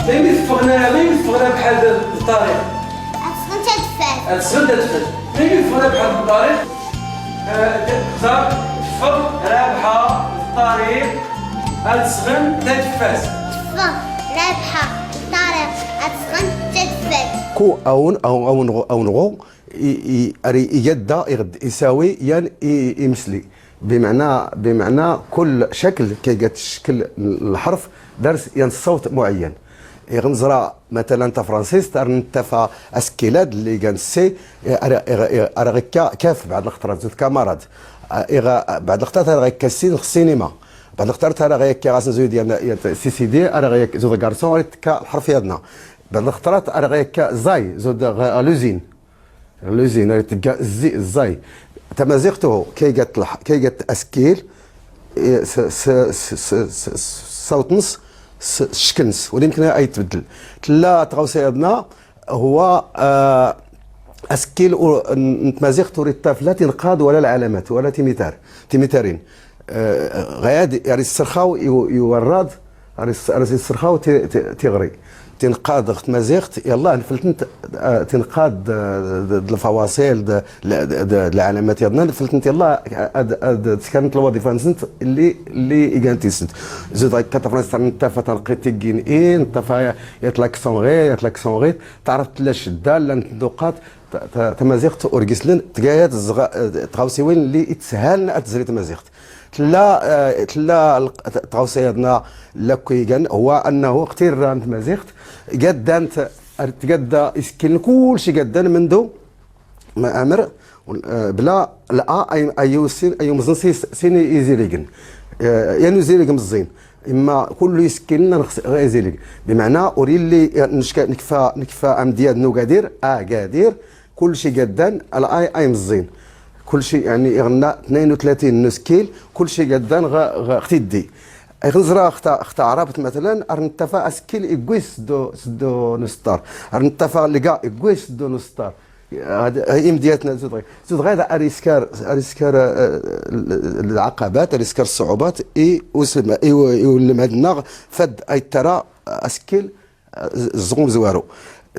مين يفغنا بحال الطريق أتسخن تدفات. أتسخن تدفل. مين يفغنا بحال الطريق تختار تفغ رابحة الطريق أتسخن تدفات. تفغ رابحة الطريق أتسخن تدفات. كو أو نغو يدا يغد يساوي يعني يمثلي بمعنى كل شكل كي تشكل الحرف درس يعني صوت معين. يغنزرا مثلا انت فرانسيس ترنتفا اسكيلاد اللي كان سي ارغيكا كاف بعد الخطرات زوج كامارات بعد الخطرات ارغيكا السينما بعد الخطرات ارغيكا غاسن زوج ديال سي سي دي ارغيكا زوج كارسون الحرف يدنا بعد الخطرات ارغيكا زاي زوج لوزين تلقى الزاي تمازيغته كي جات اسكيل صوت نص شكنس ولا يمكن اي تبدل تلا تغوصيادنا هو اسكيل نتمازيغ ريطاف لا تنقاد ولا العلامات ولا تيميتارين غياد يعني السرخاو يوراد السرخاو تيغري تنقاد تمازيغت يلا نفلتنت تنقاد الفواصل العلامات يدنا نفلتنت يلا كانت الوظيفه نسنت اللي كانت سنت زيد كتفرنس نتفا تلقيت كين ايه نتفا يتلاكسون غير تعرفت لا شده لا ندوقات تمازيغت اورغيسلن تقايات تغاوسيوين اللي يتسهل تزري تمازيغت تلا تغاوسيادنا لكويغان هو انه اختير انت مازيغت قدانت تقدا يسكن كل شيء قدان منذ ما امر بلا لا اي مزن سيني يزيليغن يعني يزيليغ مزين اما كل يسكن يزيليغ بمعنى اريد لي نكفى امدياد نو قادير قادير كل شيء قدان اي مزين كل شيء يعني غنا 32 نسكيل كل شيء قدان اختيدي غنزرا اخت عربت مثلا ارنتفا اسكيل يقويس دو نستار ارنتفا لقا يقويس دو نستار هذه مدياتنا زود غير اريسكار العقبات اريسكار الصعوبات وسلم يولم عندنا فد اي ترى اسكيل الزغم زوارو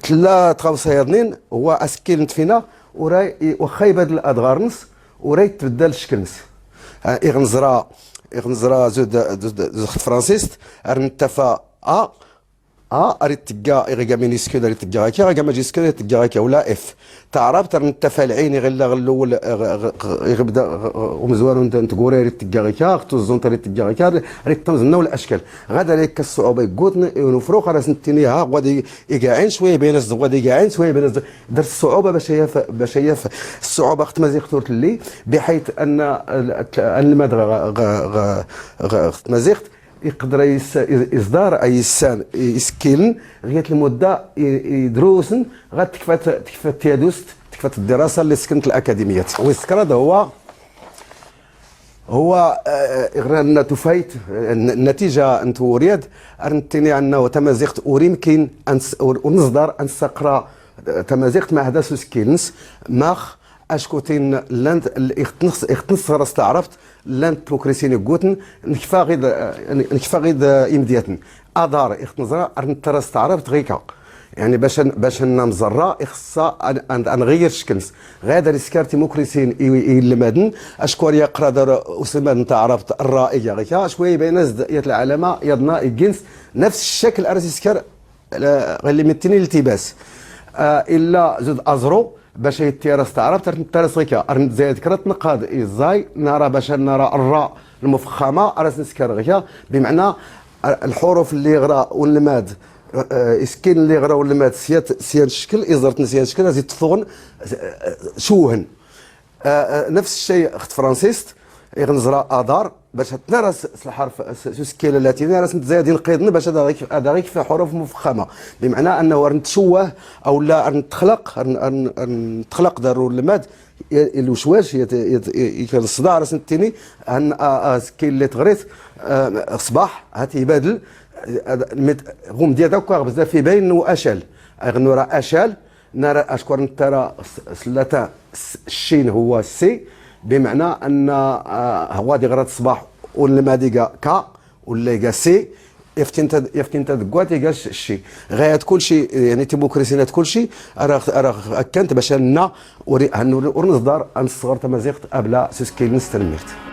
تلا تغوصيادنين هو اسكيل نتفينا وراي واخا يبدل الادغار نص وراي تبدل الشكل نص يغنزرا زود فرانسيست ارنتفا اريد تلقى يغا مينيسكول اريد تلقى هكا غا ماجيسكول اريد تلقى هكا ولا اف تعرف ترنتفا العين غلا الاول يغبدا ومزوان تقوري اريد تلقى هكا ختو الزونت اريد تلقى هكا اريد تنزلنا الاشكال غادا ليك الصعوبه يقوتنا ونفروق راه سنتيني ها غادي يقاعين شويه بين غادي يقاعين شويه بين درت الصعوبه باش هي الصعوبه اخت مازيغ تورت لي بحيث ان المدغ مازيغ يقدر إصدار أي سان يسكيلن غير المدة يدروسن غير تكفى تيادوست تكفى الدراسة اللي سكنت الأكاديميات ويسكرد هو غير تفايت النتيجة أنت ورياد أرنتيني أنه تمازيغت أوريمكن ونصدر أن سقرا تمازيغت مع هذا سكيلنس ماخ اشكوتين لاند اختنص راستا عرفت لاند بروكريسيني قوتن نكفى غير امدياتن ادار اختنزرا ارنترست عرفت غيكا يعني باش نمزرا اخصا نغير شكلس غادا ريسكارتي موكريسين يلمادن اشكور يقرا دار اسمان نتاع عرفت الرائيه غيكا شويه بين يات العلامه يضنا يجنس نفس الشكل ارسيسكار اللي متني الالتباس الا زود ازرو باش يتيرس تعرف ترنترس غيكا ارنت زايد كرات نقاد ازاي نرى باش نرى الراء المفخمه راس نسكر غيكا بمعنى الحروف اللي غرا والماد اسكين اللي غرا والماد سيان شكل ازرت نسيان شكل زيد تثغن شوهن نفس الشيء اخت فرانسيست يغنزرا ادار باش تنرس الحرف سكيل التي نرس نتزايد القيضن باش هذا غيك في حروف مفخمه بمعنى انه نتشوه او لا نتخلق دارو الماد الوشواش كان الصداع راس نتيني ان سكيل اللي تغريت صباح هاتي يبادل غوم ديال دوكا بزاف يبين واشال غنورا اشال نرى اشكر ترى سلاتا الشين هو السي بمعنى ان هو دي غرات الصباح ولا ما ديكا كا ولا يكا سي يفتن تدقواتي قالش الشيء غاية كل شيء يعني ديمقراطية كل شيء راه كانت باش لنا ورنصدر ان الصغر تمازيغت ابلا سوسكيلنس تنميرت